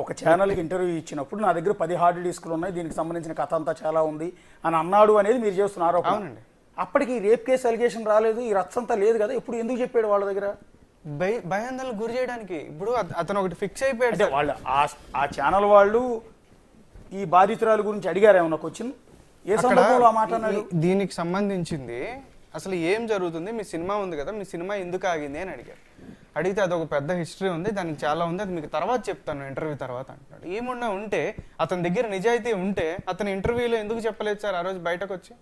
ఒక ఛానల్కి ఇంటర్వ్యూ ఇచ్చినప్పుడు నా దగ్గర 10 హార్డ్ డిస్కులు ఉన్నాయి, దీనికి సంబంధించిన కథ అంతా చాలా ఉంది అని అన్నాడు అనేది మీరు చేస్తున్న ఆరోపణ. అవునండి. అప్పటికి రేప్ కేసు అలిగేషన్ రాలేదు, ఈ రచ్చంతా లేదు కదా, ఇప్పుడు ఎందుకు చెప్పాడు వాళ్ళ దగ్గర? భయాందోళనకు గురి చేయడానికి. ఇప్పుడు అతను ఒకటి ఫిక్స్ అయిపోయాడు. అంటే వాళ్ళు ఆ ఛానల్ వాళ్ళు ఈ బాధితురాల గురించి అడిగారు ఏమన్నా క్వశ్చన్? ఏ సందర్భంలో మాట్లాడారు? దీనికి సంబంధించింది అసలు ఏం జరుగుతుంది, మీ సినిమా ఉంది కదా, మీ సినిమా ఎందుకు ఆగింది అని అడిగారు. అడిగితే అది ఒక పెద్ద హిస్టరీ ఉంది, దానికి చాలా ఉంది, అది మీకు తర్వాత చెప్తాను ఇంటర్వ్యూ తర్వాత అంటున్నాడు. ఏమున్నా ఉంటే అతని దగ్గర నిజాయితీ ఉంటే అతని ఇంటర్వ్యూలో ఎందుకు చెప్పలేదు సార్ ఆ రోజు బయటకు వచ్చి?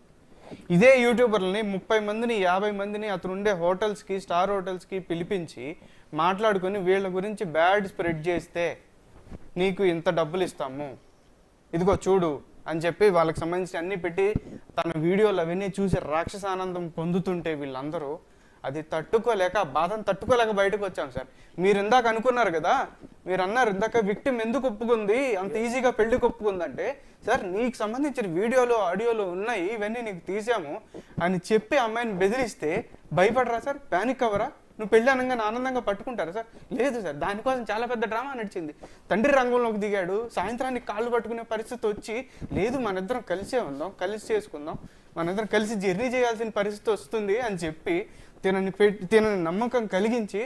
ఇదే యూట్యూబర్లని 30 మందిని 50 మందిని అతను ఉండే హోటల్స్కి, స్టార్ హోటల్స్కి పిలిపించి మాట్లాడుకొని వీళ్ళ గురించి బ్యాడ్ స్ప్రెడ్ చేస్తే నీకు ఇంత డబ్బులు ఇస్తాము, ఇదిగో చూడు అని చెప్పి వాళ్ళకి సంబంధించి అన్నీ పెట్టి తన వీడియోలు అవన్నీ చూసి రాక్షసానందం పొందుతుంటే వీళ్ళందరూ అది తట్టుకోలేక, ఆ బాధను తట్టుకోలేక బయటకు వచ్చాం సార్. మీరు ఇందాక అనుకున్నారు కదా, మీరు అన్నారు ఇందాక విక్టిమ్ ఎందుకు ఒప్పుకుంది, అంత ఈజీగా పెళ్లికి ఒప్పుకుందంటే, సార్ నీకు సంబంధించిన వీడియోలు ఆడియోలు ఉన్నాయి, ఇవన్నీ నీకు తీసాము అని చెప్పి అమ్మాయిని బెదిరిస్తే భయపడరా సార్? ప్యానిక్ అవ్వరా? నువ్వు పెళ్ళి అనగానే ఆనందంగా పట్టుకుంటారా సార్? లేదు సార్, దానికోసం చాలా పెద్ద డ్రామా నడిచింది. తండ్రి రంగంలోకి దిగాడు, సాయంత్రానికి కాళ్ళు పట్టుకునే పరిస్థితి వచ్చి, లేదు మనిద్దరం కలిసే ఉందాం, కలిసి చేసుకుందాం, మనిద్దరం కలిసి జర్నీ చేయాల్సిన పరిస్థితి వస్తుంది అని చెప్పి తినని నమ్మకం కలిగించి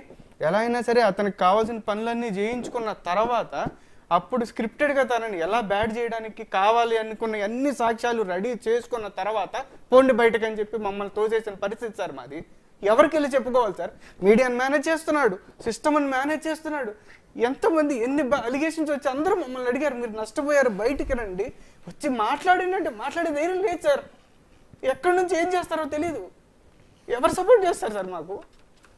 ఎలా అయినా సరే అతనికి కావాల్సిన పనులన్నీ చేయించుకున్న తర్వాత అప్పుడు స్క్రిప్టెడ్గా తనని ఎలా బ్యాడ్ చేయడానికి కావాలి అనుకున్న అన్ని సాక్ష్యాలు రెడీ చేసుకున్న తర్వాత పోండి బయటకు అని చెప్పి మమ్మల్ని తోసేసిన పరిస్థితి సార్ మాది. ఎవరికి వెళ్ళి చెప్పుకోవాలి సార్? మీడియాని మేనేజ్ చేస్తున్నాడు, సిస్టమ్ని మేనేజ్ చేస్తున్నాడు. ఎంతమంది ఎన్ని అలిగేషన్స్ వచ్చి అందరూ మమ్మల్ని అడిగారు, మీరు నష్టపోయారు, బయటికి రండి, వచ్చి మాట్లాడినంటే మాట్లాడే ధైర్యం లేదు సార్. ఎక్కడి నుంచి ఏం చేస్తారో తెలీదు. ఎవరు సపోర్ట్ చేస్తారు సార్ మాకు?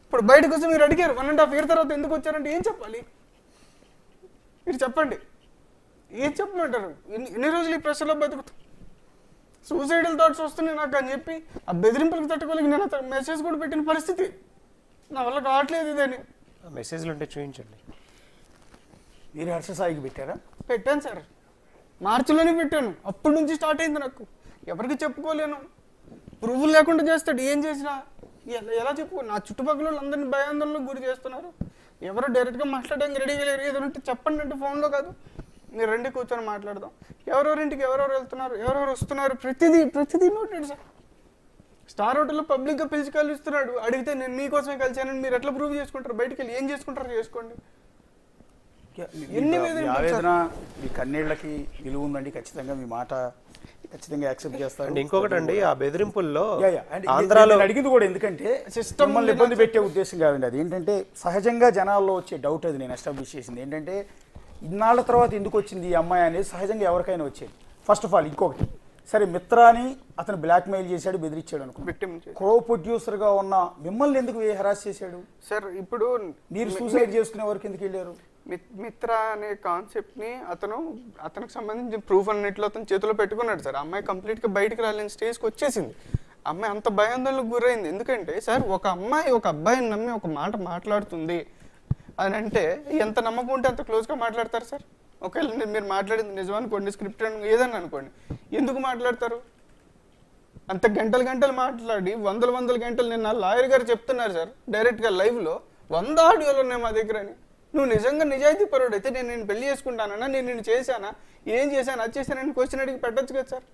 ఇప్పుడు బయటకు వచ్చి మీరు అడిగారు 1.5 year తర్వాత ఎందుకు వచ్చారంటే ఏం చెప్పాలి? మీరు చెప్పండి, ఏం చెప్పమంటారు? ఎన్ని రోజులు ఈ ప్రెషర్లో బతుకుతా? సూసైడల్ థాట్స్ వస్తున్నాయి నాకు అని చెప్పి ఆ బెదిరింపులకు తట్టుకోలేక నేను మెసేజ్ కూడా పెట్టిన పరిస్థితి. నా వల్ల కావట్లేదు ఇదని. మెసేజ్లు ఉంటే చూపించండి. మీరు హర్షసాయికి పెట్టారా? పెట్టాను సార్, మార్చిలోనే పెట్టాను. అప్పటి నుంచి స్టార్ట్ అయింది నాకు. ఎవరికి చెప్పుకోలేను, ప్రూఫ్లు లేకుండా చేస్తాడు. ఏం చేసినా ఎలా చెప్పుకో? నా చుట్టుపక్కల అందరినీ భయాందోళనకు గురి చేస్తున్నారు. ఎవరు డైరెక్ట్గా మాట్లాడడానికి రెడీగా లేరు. ఏదంటే చెప్పండి అంటే ఫోన్లో కాదు, మీరు రండి కూర్చొని మాట్లాడదాం. ఎవరెవరింటికి ఎవరెవరు వెళ్తున్నారు, ఎవరెవరు వస్తున్నారు, ప్రతిదీ నోటెడ్ సార్. స్టార్ హోటల్లో పబ్లిక్గా పిలిచి కలుస్తున్నాడు. అడిగితే నేను మీకోసమే కలిసానని మీరు ఎట్లా ప్రూవ్ చేసుకుంటారు? బయటికి వెళ్ళి ఏం చేసుకుంటారో చేసుకోండి. ఆవేదన మీ కన్నీళ్ళకి విలువ ఉందండి. ఖచ్చితంగా మీ మాట ఖచ్చితంగా యాక్సెప్ట్ చేస్తాను. ఇంకొకటి అండి, ఆ బెదిరింపుల్లో ఆంధ్రాలో అడిగింది కూడా ఎందుకంటే సిస్టమ్ ఇబ్బంది పెట్టే ఉద్దేశం కాదండి. అది ఏంటంటే సహజంగా జనాల్లో వచ్చే డౌట్. అది నేను ఎస్టాబ్లిష్ చేసింది ఏంటంటే ఇన్నాళ్ళ తర్వాత ఎందుకు వచ్చింది ఈ అమ్మాయి అనేది సహజంగా ఎవరికైనా వచ్చేది. ఫస్ట్ ఆఫ్ ఆల్ ఇంకొకటి, సరే మిత్రాని అతను బ్లాక్మెయిల్ చేశాడు, బెదిరించాడు అనుకో, కో ప్రొడ్యూసర్గా ఉన్న మిమ్మల్ని ఎందుకు హెరాస్ చేశాడు సార్? ఇప్పుడు మీరు సూసైడ్ చేసుకునే వరకు ఎందుకు వెళ్ళారు? మిత్ర అనే కాన్సెప్ట్ని అతనికి సంబంధించిన ప్రూఫ్ అన్నింటిలో అతను చేతిలో పెట్టుకున్నాడు సార్. అమ్మాయి కంప్లీట్గా బయటకు రాలేని స్టేజ్కి వచ్చేసింది. అమ్మాయి అంత భయాందోళనకు గురైంది. ఎందుకంటే సార్, ఒక అమ్మాయి ఒక అబ్బాయిని నమ్మి ఒక మాట మాట్లాడుతుంది అని అంటే ఎంత నమ్మకం ఉంటే అంత క్లోజ్గా మాట్లాడతారు సార్. ఒకవేళ మీరు మాట్లాడింది నిజం అనుకోండి, స్క్రిప్ట్ ఏదని అనుకోండి, ఎందుకు మాట్లాడతారు? అంత గంటలు మాట్లాడి వందల గంటలు నిన్న లాయర్ గారు చెప్తున్నారు సార్ డైరెక్ట్గా లైవ్లో 100 ఆడియోలు ఉన్నాయి మా దగ్గర అని. నువ్వు నిజంగా నిజాయితీ పరుడు అయితే నేను పెళ్లి చేసుకుంటానన్నా, నేను చేశానా, ఏం చేశాను, అది చేశానని క్వశ్చన్ అడిగి పెట్టచ్చు కదా సార్.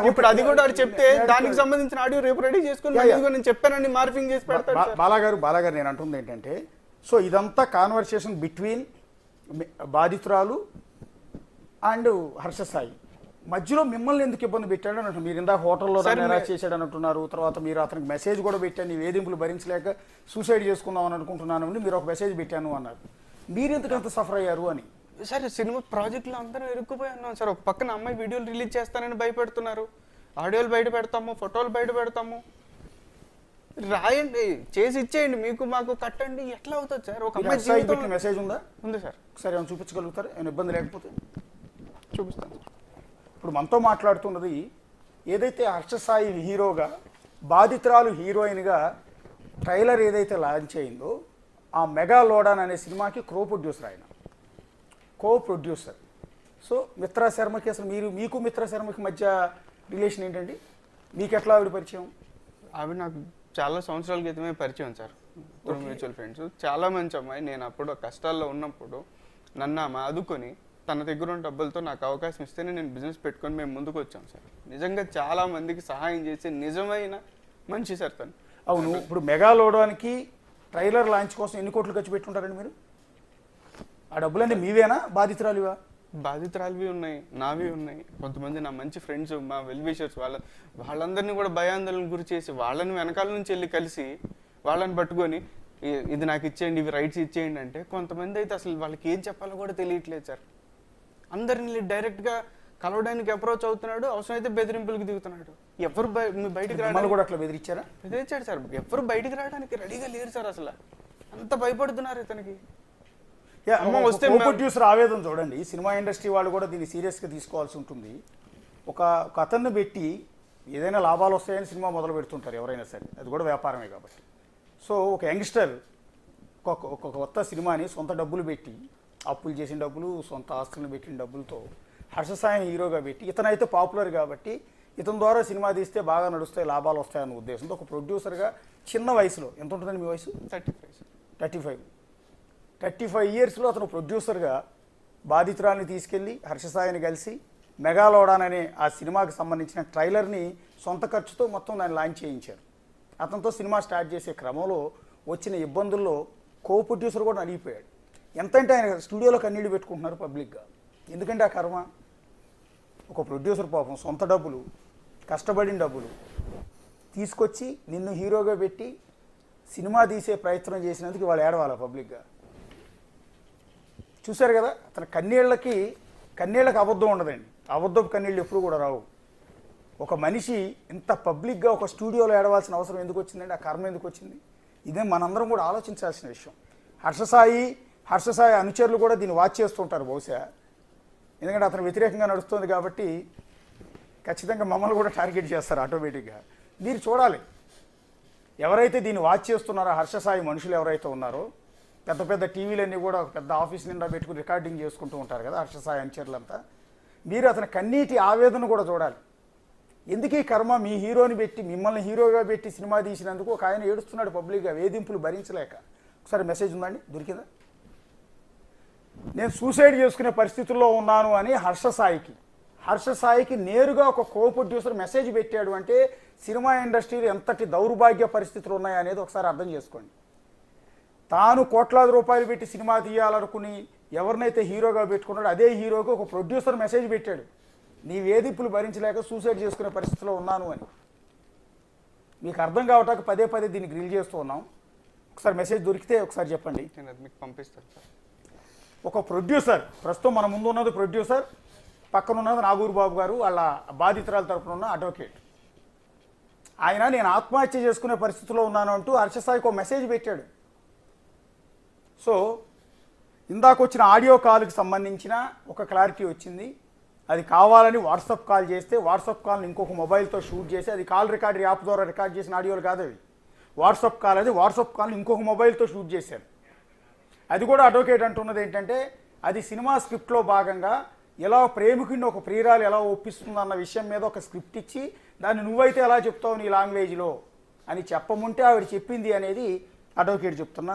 ఇప్పుడు అది కూడా చెప్తే దానికి సంబంధించిన ఆడియో రేపు రెడీ చేసుకుని నేను చెప్పానని మార్పింగ్ చేసి పెడతాడు. బాలాగారు నేను అంటుంది ఏంటంటే, సో ఇదంతా కాన్వర్సేషన్ బిట్వీన్ బాధితురాలు అండ్ హర్షసాయి మధ్యలో మిమ్మల్ని ఎందుకు ఇబ్బంది పెట్టాడు అని. మీరు ఇందాక హోటల్లో హెరాస్ చేశాడు అని అంటున్నారు. తర్వాత మీరు అతనికి మెసేజ్ కూడా పెట్టాను, నీ వేధింపులు భరించలేక సూసైడ్ చేసుకుందాం అని అనుకుంటున్నాను అని మీరు ఒక మెసేజ్ పెట్టాను అన్నారు. మీరు ఎందుకంత సఫర్ అయ్యారు అని. సార్ సినిమా ప్రాజెక్టులో అందరం ఇరుక్కుపోయి ఉన్నాం సార్. ఒక పక్కన అమ్మాయి వీడియోలు రిలీజ్ చేస్తానని భయపెడుతున్నారు, ఆడియోలు బయట పెడతాము, ఫోటోలు బయట పెడతాము, రాయండి, చేసి ఇచ్చేయండి, మీకు మాకు కట్టండి. ఎట్లా అవుతుంది సార్? ఒక అమ్మాయి మెసేజ్ ఉందా? ఉంది సార్. సరే ఏమైనా చూపించగలుగుతారు? ఏమైనా ఇబ్బంది లేకపోతే చూపిస్తాను. ఇప్పుడు మనతో మాట్లాడుతున్నది ఏదైతే హర్షసాయి హీరోగా, బాధితురాలు హీరోయిన్గా ట్రైలర్ ఏదైతే లాంచ్ అయిందో ఆ మెగా లోడాన్ అనే సినిమాకి కో ప్రొడ్యూసర్. సో మిత్రా శర్మకి అసలు మీకు మిత్రా శర్మకి మధ్య రిలేషన్ ఏంటండి? మీకు ఎట్లా ఆవిడ పరిచయం? ఆవిడ నాకు చాలా సంవత్సరాల క్రితమే పరిచయం సార్. మ్యూచువల్ ఫ్రెండ్స్, చాలా మంచి అమ్మాయి. నేను అప్పుడు కష్టాల్లో ఉన్నప్పుడు నన్ను ఆమె ఆదుకొని తన దగ్గర ఉన్న డబ్బులతో నాకు అవకాశం ఇస్తేనే నేను బిజినెస్ పెట్టుకొని మేము ముందుకు వచ్చాం సార్. నిజంగా చాలా మందికి సహాయం చేసే నిజమైన మనిషి సార్ తను. అవును, ఇప్పుడు మెగాలోడానికి ట్రైలర్ లాంచ్ కోసం ఎన్ని కోట్లు ఖర్చు పెట్టుకుంటారండి మీరు? ఆ డబ్బులన్నీ మీవేనా, బాధితురాలివా? బాధితురాలివి ఉన్నాయి, నావి ఉన్నాయి. కొంతమంది నా మంచి ఫ్రెండ్స్, మా వెల్ విషర్స్, వాళ్ళందరినీ కూడా భయాందోళన గురి చేసి వాళ్ళని వెనకాల నుంచి వెళ్ళి కలిసి వాళ్ళని పట్టుకొని ఇది నాకు ఇచ్చేయండి, ఇవి రైట్స్ ఇచ్చేయండి అంటే, కొంతమంది అయితే అసలు వాళ్ళకి ఏం చెప్పాలో కూడా తెలియట్లేదు సార్. అందరిని డైరెక్ట్గా కలవడానికి అప్రోచ్ అవుతున్నాడు, అవసరమైతే బెదిరింపులకు దిగుతున్నాడు. ఎవరు బయటికి రావడానికి కూడా అట్లా బెదిరించారా? బెదిరించాడు సార్. ఎవరు బయటికి రావడానికి రెడీగా లేరు సార్. అసలు అంత భయపడుతున్నారు ఇతనికి. ప్రొడ్యూసర్ ఆవేదన చూడండి. సినిమా ఇండస్ట్రీ వాళ్ళు కూడా దీన్ని సీరియస్గా తీసుకోవాల్సి ఉంటుంది. ఒక అతన్ని పెట్టి ఏదైనా లాభాలు వస్తాయని సినిమా మొదలు పెడుతుంటారు ఎవరైనా సరే, అది కూడా వ్యాపారమే కాబట్టి. సో ఒక యంగ్స్టర్ ఒక కొత్త సినిమాని సొంత డబ్బులు పెట్టి, అప్పులు చేసిన డబ్బులు, సొంత ఆస్తులను పెట్టిన డబ్బులతో హర్షసాయిని హీరోగా పెట్టి, ఇతనైతే పాపులర్ కాబట్టి ఇతని ద్వారా సినిమా తీస్తే బాగా నడుస్తాయి, లాభాలు వస్తాయన్న ఉద్దేశంతో ఒక ప్రొడ్యూసర్గా చిన్న వయసులో, ఎంత ఉంటుందండి మీ వయసు? 35 ఇయర్స్లో అతను ప్రొడ్యూసర్గా బాధితురాల్ని తీసుకెళ్ళి హర్షసాయిని కలిసి మెగాలోడాన్ అనే ఆ సినిమాకి సంబంధించిన ట్రైలర్ని సొంత ఖర్చుతో మొత్తం దాన్ని లాంచ్ చేయించారు. అతనితో సినిమా స్టార్ట్ చేసే క్రమంలో వచ్చిన ఇబ్బందుల్లో కో ప్రొడ్యూసర్ కూడా నలిగిపోయాడు. ఎంతంటే ఆయన స్టూడియోలో కన్నీళ్ళు పెట్టుకుంటున్నారు పబ్లిక్గా. ఎందుకంటే ఆ కర్మ. ఒక ప్రొడ్యూసర్ పాపం సొంత డబ్బులు, కష్టపడిన డబ్బులు తీసుకొచ్చి నిన్ను హీరోగా పెట్టి సినిమా తీసే ప్రయత్నం చేసినందుకు వాళ్ళు ఏడవాలి పబ్లిక్గా. చూశారు కదా, అతని కన్నీళ్ళకి అబద్ధం ఉండదండి. అబద్ధపు కన్నీళ్ళు ఎప్పుడు కూడా రావు. ఒక మనిషి ఇంత పబ్లిక్గా ఒక స్టూడియోలో ఏడవాల్సిన అవసరం ఎందుకు వచ్చిందండి? ఆ కర్మ ఎందుకు వచ్చింది? ఇదే మనందరం కూడా ఆలోచించాల్సిన విషయం. హర్షసాయి అనుచరులు కూడా దీన్ని వాచ్ చేస్తుంటారు బహుశా. ఎందుకంటే అతను వ్యతిరేకంగా నడుస్తుంది కాబట్టి ఖచ్చితంగా మమ్మల్ని కూడా టార్గెట్ చేస్తారు ఆటోమేటిక్గా. మీరు చూడాలి, ఎవరైతే దీన్ని వాచ్ చేస్తున్నారో హర్షసాయి మనుషులు ఎవరైతే ఉన్నారో, పెద్ద పెద్ద టీవీలన్నీ కూడా ఒక పెద్ద ఆఫీస్ నిండా పెట్టుకుని రికార్డింగ్ చేసుకుంటూ ఉంటారు కదా హర్షసాయి అనుచరులంతా. మీరు అతని కన్నీటి ఆవేదన కూడా చూడాలి. ఎందుకు ఈ కర్మ? మీ హీరోని పెట్టి, మిమ్మల్ని హీరోగా పెట్టి సినిమా తీసినందుకు ఒక ఆయన ఏడుస్తున్నాడు పబ్లిక్గా, వేధింపులు భరించలేక. ఒకసారి మెసేజ్ ఉందండి, దొరికిందా? నేను సూసైడ్ చేసుకునే పరిస్థితుల్లో ఉన్నాను అని హర్షసాయికి నేరుగా ఒక కో ప్రొడ్యూసర్ మెసేజ్ పెట్టాడు అంటే సినిమా ఇండస్ట్రీలో ఎంతటి దౌర్భాగ్య పరిస్థితులు ఉన్నాయనేది ఒకసారి అర్థం చేసుకోండి. తాను కోట్లాది రూపాయలు పెట్టి సినిమా తీయాలనుకుని ఎవరినైతే హీరోగా పెట్టుకున్నాడో అదే హీరోకి ఒక ప్రొడ్యూసర్ మెసేజ్ పెట్టాడు, నీ వేధింపులు భరించలేక సూసైడ్ చేసుకునే పరిస్థితిలో ఉన్నాను అని. మీకు అర్థం కావటానికి పదే దీన్ని గ్రిల్ చేస్తూ ఉన్నాం. ఒకసారి మెసేజ్ దొరికితే ఒకసారి చెప్పండి. నేను అది మీకు పంపిస్తాను సార్. ఒక ప్రొడ్యూసర్, ప్రస్తుతం మన ముందు ఉన్నది ప్రొడ్యూసర్, పక్కన ఉన్నది నాగూరు బాబు గారు, వాళ్ళ బాధితురాల తరపున ఉన్న అడ్వకేట్. ఆయన నేను ఆత్మహత్య చేసుకునే పరిస్థితిలో ఉన్నాను అంటూ హర్షసాయికి ఒక మెసేజ్ పెట్టాడు. సో ఇందాక వచ్చిన ఆడియో కాల్కి సంబంధించిన ఒక క్లారిటీ వచ్చింది. అది కావాలని వాట్సాప్ కాల్ చేస్తే వాట్సాప్ కాల్ని ఇంకొక మొబైల్తో షూట్ చేసి, అది కాల్ రికార్డర్ యాప్ ద్వారా రికార్డ్ చేసిన ఆడియోలు కాదు అవి, వాట్సాప్ కాల్. అది వాట్సాప్ కాల్ని ఇంకొక మొబైల్తో షూట్ చేశారు. అది కూడా అడ్వకేట్ అంటున్నది ఏంటంటే, అది సినిమా స్క్రిప్ట్లో భాగంగా ఎలా ప్రేమికుడిని ఒక ప్రియురాలు ఎలా ఒప్పిస్తుందన్న విషయం మీద ఒక స్క్రిప్ట్ ఇచ్చి దాన్ని నువ్వైతే ఎలా చెప్తావు నీ లాంగ్వేజ్లో అని చెప్పముంటే ఆవిడ చెప్పింది అనేది అడ్వకేట్ చెప్తున్న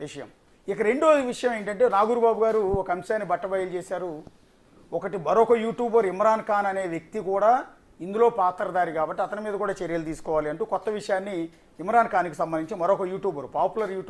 విషయం. ఇక రెండో విషయం ఏంటంటే, నాగూరు బాబు గారు ఒక అంశాన్ని బట్టబయలు చేశారు. ఒకటి, మరొక యూట్యూబర్ ఇమ్రాన్ ఖాన్ అనే వ్యక్తి కూడా ఇందులో పాత్రధారి కాబట్టి అతని మీద కూడా చర్యలు తీసుకోవాలి అంటూ కొత్త విషయాన్ని ఇమ్రాన్ ఖాన్కి సంబంధించి మరొక యూట్యూబర్, పాపులర్ యూట్యూబర్